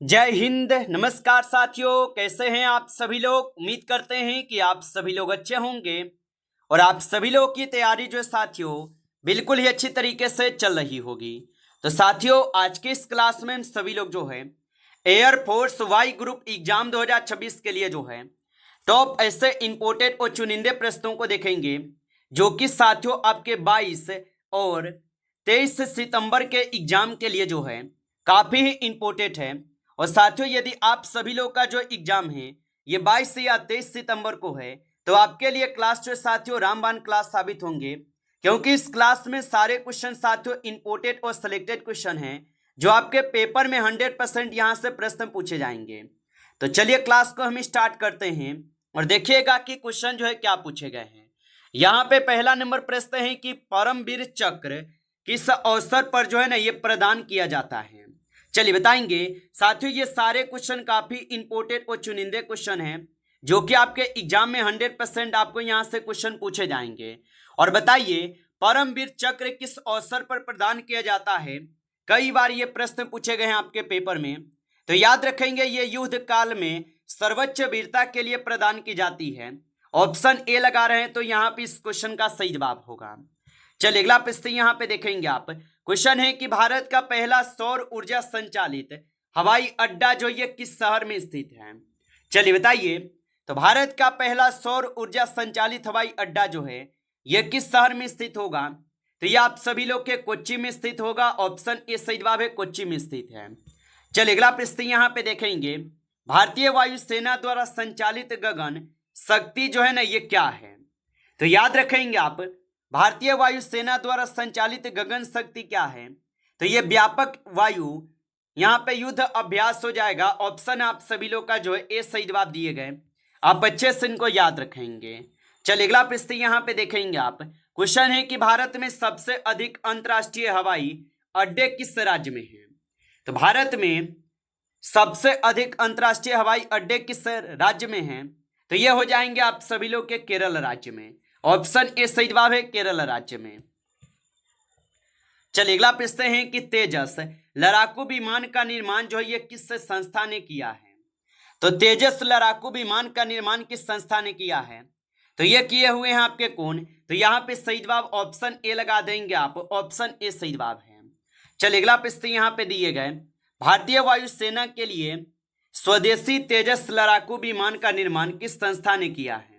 जय हिंद। नमस्कार साथियों, कैसे हैं आप सभी लोग। उम्मीद करते हैं कि आप सभी लोग अच्छे होंगे और आप सभी लोग की तैयारी जो है साथियों बिल्कुल ही अच्छी तरीके से चल रही होगी। तो साथियों, आज के इस क्लास में हम सभी लोग जो है एयरफोर्स वाई ग्रुप एग्जाम 2026 के लिए जो है टॉप ऐसे इंपोर्टेड और चुनिंदे प्रश्नों को देखेंगे जो कि साथियों आपके 22 और 23 सितंबर के एग्जाम के लिए जो है काफी ही इंपोर्टेंट है। और साथियों, यदि आप सभी लोग का जो एग्जाम है ये 22 या 23 सितंबर को है तो आपके लिए क्लास जो साथियों रामबाण क्लास साबित होंगे, क्योंकि इस क्लास में सारे क्वेश्चन साथियों इंपोर्टेड और सिलेक्टेड क्वेश्चन हैं जो आपके पेपर में 100% यहाँ से प्रश्न पूछे जाएंगे। तो चलिए क्लास को हम स्टार्ट करते हैं और देखिएगा कि क्वेश्चन जो है क्या पूछे गए हैं। यहाँ पे पहला नंबर प्रश्न है कि परमवीर चक्र किस अवसर पर जो है ना ये प्रदान किया जाता है। चलिए बताएंगे साथियों, ये सारे क्वेश्चन काफी इंपोर्टेंट और चुनिंदे क्वेश्चन हैं जो कि आपके एग्जाम में 100% आपको यहाँ से क्वेश्चन पूछे जाएंगे। और बताइए परमवीर चक्र किस अवसर पर प्रदान किया जाता है। कई बार ये प्रश्न पूछे गए हैं आपके पेपर में, तो याद रखेंगे ये युद्ध काल में सर्वोच्च वीरता के लिए प्रदान की जाती है। ऑप्शन ए लगा रहे हैं तो यहाँ पे इस क्वेश्चन का सही जवाब होगा। चलिए अगला प्रश्न यहाँ पे देखेंगे आप। क्वेश्चन है कि भारत का पहला सौर ऊर्जा संचालित हवाई अड्डा जो ये किस शहर में स्थित है। चलिए बताइए, तो भारत का पहला सौर ऊर्जा संचालित हवाई अड्डा जो है ये किस शहर में स्थित होगा। तो ये आप सभी लोग के कोच्चि में स्थित होगा। ऑप्शन ए सही जवाब है, कोच्चि में स्थित है। चलिए अगला प्रश्न यहाँ पे देखेंगे, भारतीय वायुसेना द्वारा संचालित गगन शक्ति जो है ना ये क्या है। तो याद रखेंगे आप, भारतीय वायुसेना द्वारा संचालित गगन शक्ति क्या है। तो ये व्यापक वायु यहाँ पे युद्ध अभ्यास हो जाएगा। ऑप्शन आप सभी लोग का जो है ए सही जवाब दिए गए, आप अच्छे से इनको याद रखेंगे। चलिए अगला प्रश्न यहाँ पे देखेंगे आप। क्वेश्चन है कि भारत में सबसे अधिक अंतर्राष्ट्रीय हवाई अड्डे किस राज्य में है। तो भारत में सबसे अधिक अंतर्राष्ट्रीय हवाई अड्डे किस राज्य में हैं। तो ये हो जाएंगे आप सभी लोग के केरल राज्य में। ऑप्शन ए सही जवाब है, केरल राज्य में। चलिए अगला प्रश्न है कि तेजस लड़ाकू विमान का निर्माण जो है ये किस संस्था ने किया है। तो तेजस लड़ाकू विमान का निर्माण किस संस्था ने किया है। तो ये किए हुए हैं आपके कौन। तो यहाँ पे सही जवाब ऑप्शन ए लगा देंगे आप, ऑप्शन ए सही जवाब है। चलिए अगला प्रश्न यहाँ पे दिए गए, भारतीय वायुसेना के लिए स्वदेशी तेजस लड़ाकू विमान का निर्माण किस संस्था ने किया है।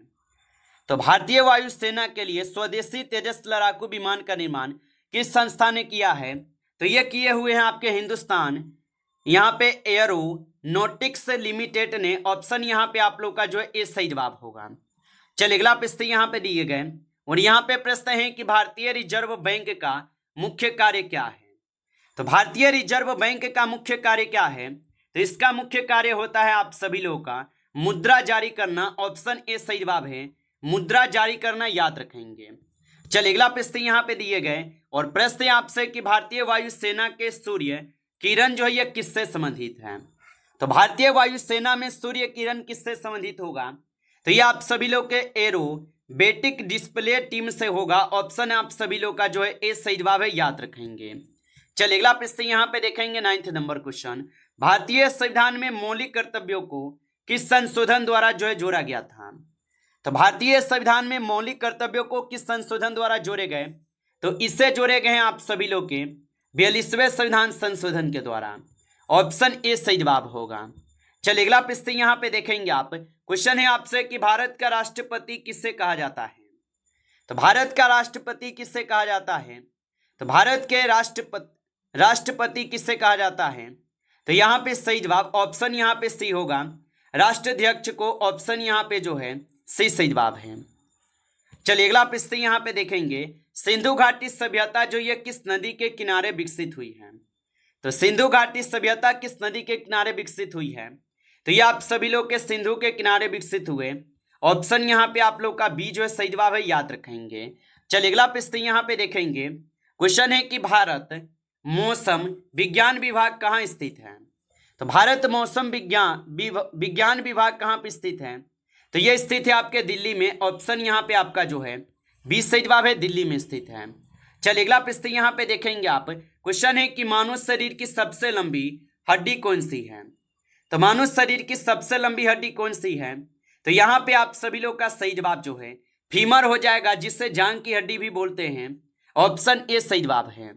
तो भारतीय वायुसेना के लिए स्वदेशी तेजस लड़ाकू विमान का निर्माण किस संस्था ने किया है। तो ये किए हुए हैं आपके हिंदुस्तान यहाँ पे एयरोनॉटिक्स लिमिटेड ने। ऑप्शन यहाँ पे आप लोग का जो है ए सही जवाब होगा। चलिए अगला प्रश्न यहाँ पे दिए गए और यहाँ पे प्रश्न है कि भारतीय रिजर्व बैंक का मुख्य कार्य क्या है। तो भारतीय रिजर्व बैंक का मुख्य कार्य क्या है। तो इसका मुख्य कार्य होता है आप सभी लोगों का मुद्रा जारी करना। ऑप्शन ए सही जवाब है, मुद्रा जारी करना, याद रखेंगे। चलिए अगला प्रश्न यहाँ पे दिए गए और प्रश्न आपसे कि भारतीय वायुसेना के सूर्य किरण जो है ये किससे संबंधित है। तो भारतीय वायुसेना में सूर्य किरण किससे संबंधित होगा। तो ये आप सभी लोग के एरोबेटिक डिस्प्ले टीम से होगा। ऑप्शन आप सभी लोग का जो है ए सही जवाब है, याद रखेंगे। चलिए अगला प्रश्न यहाँ पे देखेंगे 9th नंबर क्वेश्चन, भारतीय संविधान में मौलिक कर्तव्यों को किस संशोधन द्वारा जो है जोड़ा गया था। तो भारतीय संविधान में मौलिक कर्तव्यों को किस संशोधन द्वारा जोड़े गए। तो इससे जोड़े गए हैं आप सभी लोग के 42वें संविधान संशोधन के द्वारा। ऑप्शन ए सही जवाब होगा। चलिए अगला प्रश्न यहाँ पे देखेंगे आप। क्वेश्चन है आपसे कि भारत का राष्ट्रपति किससे कहा जाता है। तो भारत का राष्ट्रपति किससे कहा जाता है। तो भारत के राष्ट्रपति किससे कहा जाता है। तो यहाँ पे सही जवाब ऑप्शन यहाँ पे सी होगा, राष्ट्राध्यक्ष को। ऑप्शन यहाँ पे जो है सी सही जवाब है। चलिए अगला प्रश्न यहाँ पे देखेंगे, सिंधु घाटी सभ्यता जो ये किस नदी के किनारे विकसित हुई है। तो सिंधु घाटी सभ्यता किस नदी के किनारे विकसित हुई है। तो ये आप सभी लोग के सिंधु के किनारे विकसित हुए। ऑप्शन यहाँ पे आप लोग का बी जो है सही जवाब है, याद रखेंगे। चलिए अगला प्रश्न यहाँ पे देखेंगे। क्वेश्चन है कि भारत मौसम विज्ञान विभाग कहाँ स्थित है। तो भारत मौसम विज्ञान विभाग कहाँ पे स्थित है। तो यह स्थित है आपके दिल्ली में। ऑप्शन यहाँ पे आपका जो है बी सही जवाब है, दिल्ली में स्थित है। चलिए अगला प्रश्न यहाँ पे देखेंगे आप। क्वेश्चन है कि मानव शरीर की सबसे लंबी हड्डी कौन सी है। तो मानव शरीर की सबसे लंबी हड्डी कौन सी है? तो यहाँ पे आप सभी लोग का सही जवाब जो है फीमर हो जाएगा, जिससे जांग की हड्डी भी बोलते हैं। ऑप्शन ए सही जवाब है।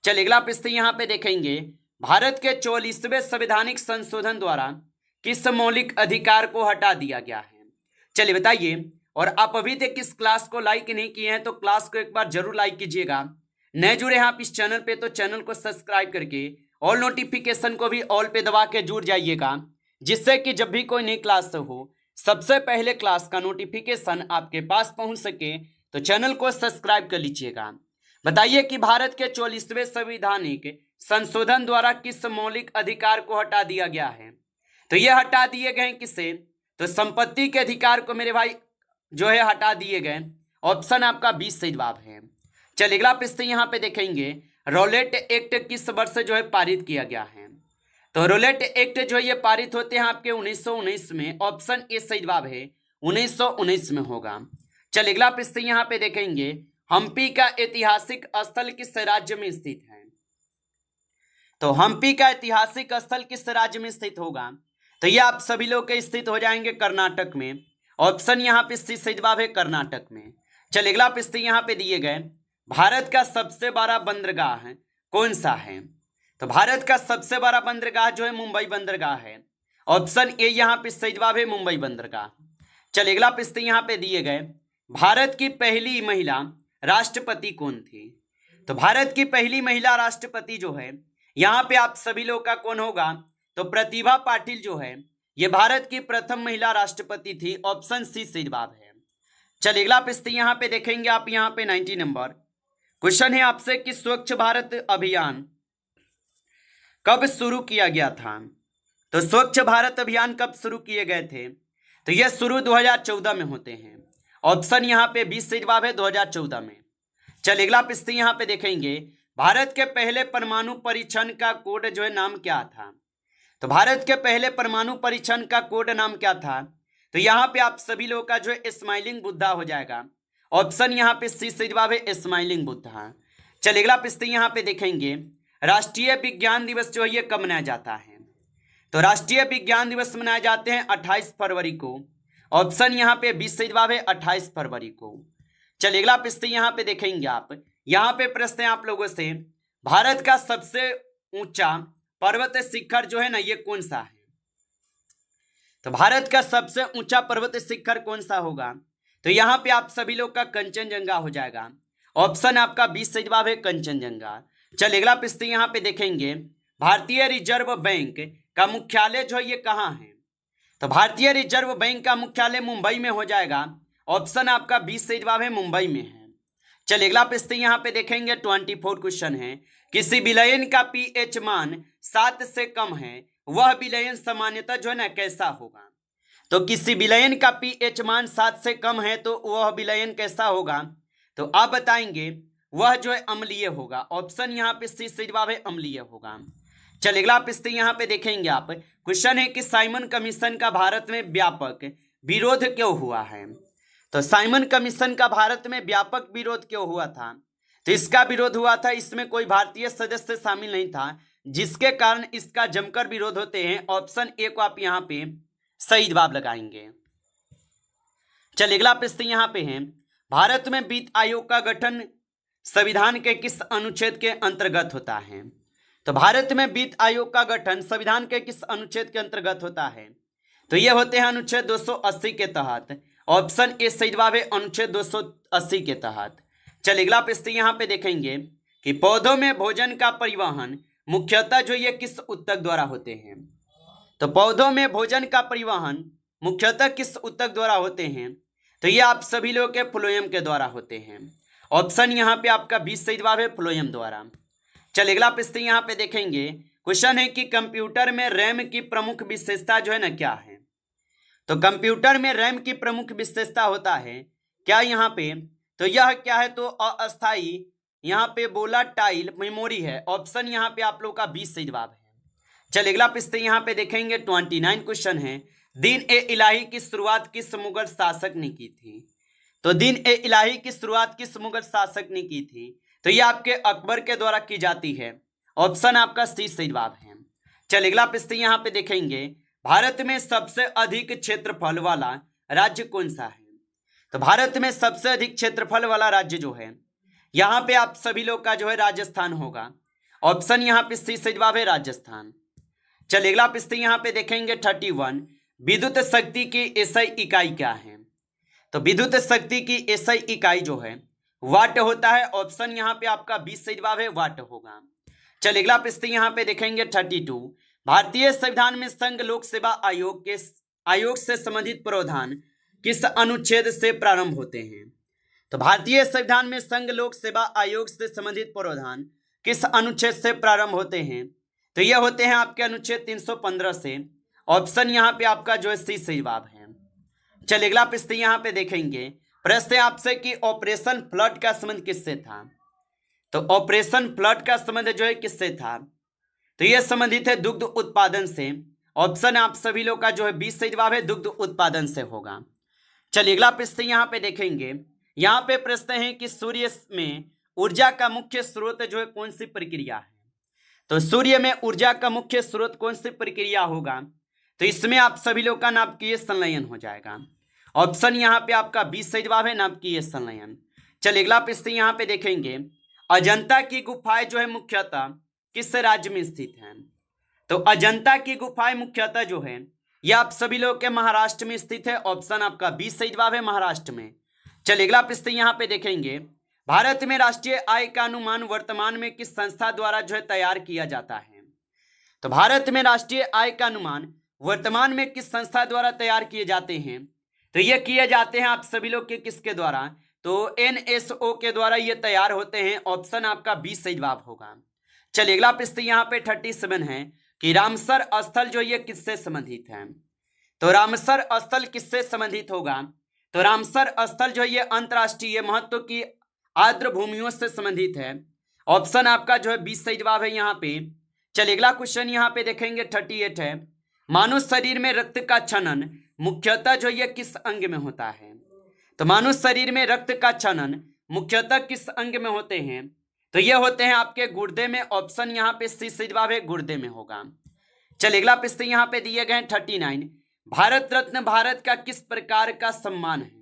चलिए अगला प्रश्न यहाँ पे देखेंगे, भारत के 44वें संवैधानिक संशोधन द्वारा किस मौलिक अधिकार को हटा दिया गया है? चलिए बताइए। और आप अभी तक इस क्लास को लाइक नहीं किए हैं तो क्लास को एक बार जरूर लाइक कीजिएगा। नए जुड़े हैं आप इस चैनल पे तो चैनल को सब्सक्राइब करके ऑल नोटिफिकेशन को भी ऑल पे दबा के जुड़ जाइएगा, जिससे कि जब भी कोई नई क्लास हो सबसे पहले क्लास का नोटिफिकेशन आपके पास पहुंच सके। तो चैनल को सब्सक्राइब कर लीजिएगा। बताइए कि भारत के 44वें संवैधानिक संशोधन द्वारा किस मौलिक अधिकार को हटा दिया गया है? तो यह हटा दिए गए किसे? तो संपत्ति के अधिकार को मेरे भाई जो है हटा दिए गए। ऑप्शन आपका 20 सही जवाब है। चलिए अगला प्रश्न यहाँ पे देखेंगे, रॉलेट एक्ट किस वर्ष जो है पारित किया गया है? तो रॉलेट एक्ट जो है ये पारित होते हैं आपके 1919 में। ऑप्शन ए सही जवाब है, 1919 में होगा। चलिए अगला प्रश्न यहाँ पे देखेंगे, हम्पी का ऐतिहासिक स्थल किस राज्य में स्थित है? तो हम्पी का ऐतिहासिक स्थल किस राज्य में स्थित होगा? तो ये आप सभी लोग के स्थित हो जाएंगे कर्नाटक में। ऑप्शन यहाँ पे सही जवाब है, कर्नाटक में। चलिए अगला प्रश्न यहाँ पे दिए गए, भारत का सबसे बड़ा बंदरगाह कौन सा है? तो भारत का सबसे बड़ा बंदरगाह जो है मुंबई बंदरगाह है। ऑप्शन ए यहाँ पे सही जवाब है, मुंबई बंदरगाह। चलिए अगला प्रश्न यहाँ पे दिए गए, भारत की पहली महिला राष्ट्रपति कौन थी? तो भारत की पहली महिला राष्ट्रपति जो है यहाँ पे आप सभी लोग का कौन होगा? तो प्रतिभा पाटिल जो है ये भारत की प्रथम महिला राष्ट्रपति थी। ऑप्शन सी सही जवाब है। चलिए अगला प्रश्न यहाँ पे देखेंगे आप, यहाँ पे 90 नंबर क्वेश्चन है आपसे कि स्वच्छ भारत अभियान कब शुरू किया गया था? तो स्वच्छ भारत अभियान कब शुरू किए गए थे? तो यह शुरू 2014 में होते हैं। ऑप्शन यहाँ पे 20 सही जवाब है, 2014 में। चलिए अगला प्रश्न यहाँ पे देखेंगे, भारत के पहले परमाणु परीक्षण का कोड जो है नाम क्या था? तो भारत के पहले परमाणु परीक्षण का कोड नाम क्या था? तो यहाँ पे आप सभी लोगों का जो है स्माइलिंग बुद्धा हो जाएगा। ऑप्शन यहाँ पे सी सही जवाब है, स्माइलिंग बुद्धा। चलिए अगला प्रश्न यहाँ पे देखेंगे, राष्ट्रीय विज्ञान दिवस जो है ये कब मनाया जाता है? तो राष्ट्रीय विज्ञान दिवस मनाए जाते हैं 28 फरवरी को। ऑप्शन यहाँ पे 20 सही जवाब है, 28 फरवरी को। चलिए अगला प्रश्न यहाँ पे देखेंगे आप, यहाँ पे प्रश्न है आप लोगों से, भारत का सबसे ऊंचा पर्वत शिखर जो है ना ये कौन सा है? तो भारत का सबसे ऊंचा पर्वत शिखर कौन सा होगा? तो यहाँ पे आप सभी लोग का कंचनजंगा हो जाएगा। ऑप्शन आपका 20 सही जवाब है, कंचनजंगा। चलिए अगला प्रश्न यहाँ पे देखेंगे, भारतीय रिजर्व बैंक का मुख्यालय जो है ये कहाँ है? तो भारतीय रिजर्व बैंक का मुख्यालय मुंबई में हो जाएगा। ऑप्शन आपका 20 सही जवाब है, मुंबई में है। चलिए अगला प्रश्न यहाँ पे देखेंगे, 24 क्वेश्चन है, किसी विलयन का पीएच मान 7 से कम है, वह विलयन सामान्यतः जो है ना कैसा होगा? तो किसी विलयन का पीएच मान 7 से कम है तो वह विलयन कैसा होगा? तो आप बताएंगे वह जो है अम्लीय होगा। ऑप्शन यहाँ पे सी सही जवाब है, अम्लीय होगा। चलिए अगला प्रश्न यहाँ पे देखेंगे आप, क्वेश्चन है कि साइमन कमीशन का भारत में व्यापक विरोध क्यों हुआ है? तो साइमन कमीशन का भारत में व्यापक विरोध क्यों हुआ था? तो इसका विरोध हुआ था, इसमें कोई भारतीय सदस्य शामिल नहीं था, जिसके कारण इसका जमकर विरोध होते हैं। ऑप्शन ए को आप यहाँ पे सही जवाब लगाएंगे। चलिए अगला प्रश्न यहाँ पे है, भारत में वित्त आयोग का गठन संविधान के किस अनुच्छेद के अंतर्गत होता है? तो भारत में वित्त आयोग का गठन संविधान के किस अनुच्छेद के अंतर्गत होता है? तो ये होते हैं अनुच्छेद 280 के तहत। ऑप्शन ए सही जवाब है, अनुच्छेद 280 के तहत। चलिए अगला प्रश्न यहाँ पे देखेंगे कि पौधों में भोजन का परिवहन मुख्यतः जो ये किस ऊतक द्वारा होते हैं? तो पौधों में भोजन का परिवहन मुख्यतः किस ऊतक द्वारा होते हैं? तो ये आप सभी लोग के फ्लोएम के द्वारा होते हैं। ऑप्शन यहाँ पे आपका 20 सही जवाब है, फ्लोएम द्वारा। चलिए अगला प्रश्न यहाँ पे देखेंगे, क्वेश्चन है कि कंप्यूटर में रैम की प्रमुख विशेषता जो है ना क्या है? तो कंप्यूटर में रैम की प्रमुख विशेषता होता है क्या यहाँ पे? तो यह क्या है? तो अस्थायी यहाँ पे वोलाटाइल मेमोरी है। ऑप्शन यहाँ पे आप लोग का 20 सही जवाब है। चलिए अगला प्रश्न यहाँ पे देखेंगे, 29 क्वेश्चन है, दीन ए इलाही की शुरुआत किस मुगल शासक ने की थी? तो दीन ए इलाही की शुरुआत किस मुगल शासक ने की थी? तो ये आपके अकबर के द्वारा की जाती है। ऑप्शन आपका सी सही जवाब है। चलिए अगला प्रश्न यहाँ पे देखेंगे, भारत में सबसे अधिक क्षेत्रफल वाला राज्य कौन सा है? तो भारत में सबसे अधिक क्षेत्रफल वाला राज्य जो है यहाँ पे आप सभी लोग का जो है राजस्थान होगा। ऑप्शन यहाँ पे सी सही जवाब है राजस्थान। चलिए अगला प्रश्न यहाँ पे देखेंगे 31। विद्युत शक्ति की एसआई इकाई क्या है? तो विद्युत शक्ति की एसआई इकाई जो है वाट होता है। ऑप्शन यहाँ पे आपका 20 सही जवाब है वाट होगा। चलिए अगला प्रश्न यहाँ पे देखेंगे 32। भारतीय संविधान में संघ लोक सेवा आयोग से संबंधित प्रावधान किस अनुच्छेद से प्रारंभ होते हैं? तो भारतीय संविधान में संघ लोक सेवा आयोग से संबंधित प्रावधान किस अनुच्छेद से प्रारंभ होते हैं? तो ये होते हैं आपके अनुच्छेद 315 से। ऑप्शन यहाँ पे आपका जो है सी सही जवाब है। चलिए अगला प्रश्न यहाँ पे देखेंगे। प्रश्न है आपसे कि ऑपरेशन फ्लड का संबंध किससे था? तो ऑपरेशन फ्लड का संबंध जो है किससे था? तो यह संबंधित है दुग्ध उत्पादन से। ऑप्शन आप सभी लोग का जो है 20 सही जवाब है दुग्ध उत्पादन से होगा। चलिए अगला प्रश्न यहाँ पे देखेंगे। यहाँ पे प्रश्न है कि सूर्य में ऊर्जा का मुख्य स्रोत जो है कौन सी प्रक्रिया है? तो सूर्य में ऊर्जा का मुख्य स्रोत कौन सी प्रक्रिया होगा? तो इसमें आप सभी लोग का नाभिकीय संलयन हो जाएगा। ऑप्शन यहाँ पे आपका 20 सही जवाब है नाभिकीय संलयन। चलिए अगला प्रश्न यहाँ पे देखेंगे। अजंता की गुफाएं जो है मुख्यतः किस राज्य में स्थित है? तो अजंता की गुफाएं मुख्यतः जो है यह आप सभी लोग के महाराष्ट्र में स्थित है। ऑप्शन आपका 20 सही जवाब है महाराष्ट्र में। चलिए अगला प्रश्न यहाँ पे देखेंगे। भारत में राष्ट्रीय आय का अनुमान वर्तमान में किस संस्था द्वारा जो है तैयार किया जाता है? तो भारत में राष्ट्रीय आय का अनुमान वर्तमान में किस संस्था द्वारा तैयार किए जाते हैं? तो ये किए जाते हैं आप सभी लोग के किसके द्वारा? तो एनएसओ के द्वारा ये तैयार होते हैं। ऑप्शन आपका 20 सही जवाब होगा। चलिए अगला प्रश्न यहाँ पे 37 है कि रामसर स्थल जो ये किससे संबंधित है? तो रामसर स्थल किससे संबंधित होगा? तो रामसर स्थल जो ये अंतरराष्ट्रीय महत्व की आर्द्र भूमियों से संबंधित है। ऑप्शन आपका जो है 20 सही जवाब है यहाँ पे। चलिए अगला क्वेश्चन यहाँ पे देखेंगे 38 है। मानव शरीर में रक्त का क्षरण मुख्यतः जो ये किस अंग में होता है? तो मानव शरीर में रक्त का क्षरण मुख्यतः किस अंग में होते हैं? तो ये होते हैं आपके गुर्दे में। ऑप्शन यहाँ पे सी सही जवाब है गुर्दे में होगा। चलिए अगला प्रश्न यहाँ पे दिए गए 39। भारत रत्न भारत का किस प्रकार का सम्मान है?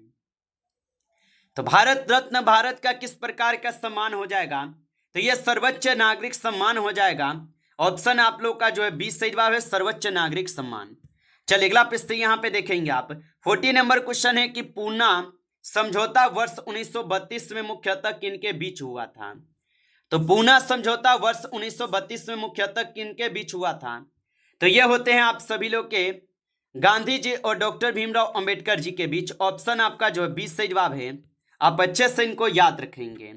तो भारत रत्न भारत का किस प्रकार का सम्मान हो जाएगा? तो यह सर्वोच्च नागरिक सम्मान हो जाएगा। ऑप्शन आप लोग का जो है 20 सही जवाब है सर्वोच्च नागरिक सम्मान। चलिए अगला प्रश्न यहाँ पे देखेंगे आप 40 नंबर क्वेश्चन है कि पूना समझौता वर्ष 1932 में मुख्यतः किनके बीच हुआ था? तो पूना समझौता वर्ष 1932 में मुख्यतः किनके बीच हुआ था? तो ये होते हैं आप सभी लोग के गांधी जी और डॉक्टर भीमराव अंबेडकर जी के बीच। ऑप्शन आपका जो है 20 सही जवाब है। आप अच्छे से इनको याद रखेंगे।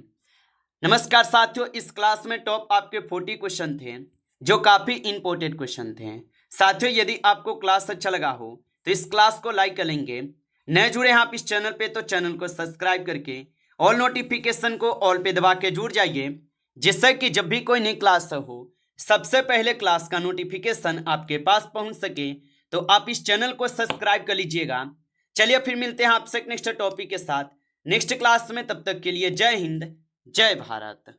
नमस्कार साथियों, इस क्लास में टॉप आपके 40 क्वेश्चन थे जो काफी इंपॉर्टेंट क्वेश्चन थे। साथियों यदि आपको क्लास अच्छा लगा हो तो इस क्लास को लाइक कर लेंगे। नए जुड़े हैं आप इस चैनल पे तो चैनल को सब्सक्राइब करके ऑल नोटिफिकेशन को ऑल पे दबा के जुड़ जाइए, जिससे कि जब भी कोई नई क्लास हो सबसे पहले क्लास का नोटिफिकेशन आपके पास पहुंच सके। तो आप इस चैनल को सब्सक्राइब कर लीजिएगा। चलिए फिर मिलते हैं आपसे नेक्स्ट टॉपिक के साथ नेक्स्ट क्लास में। तब तक के लिए जय हिंद जय भारत।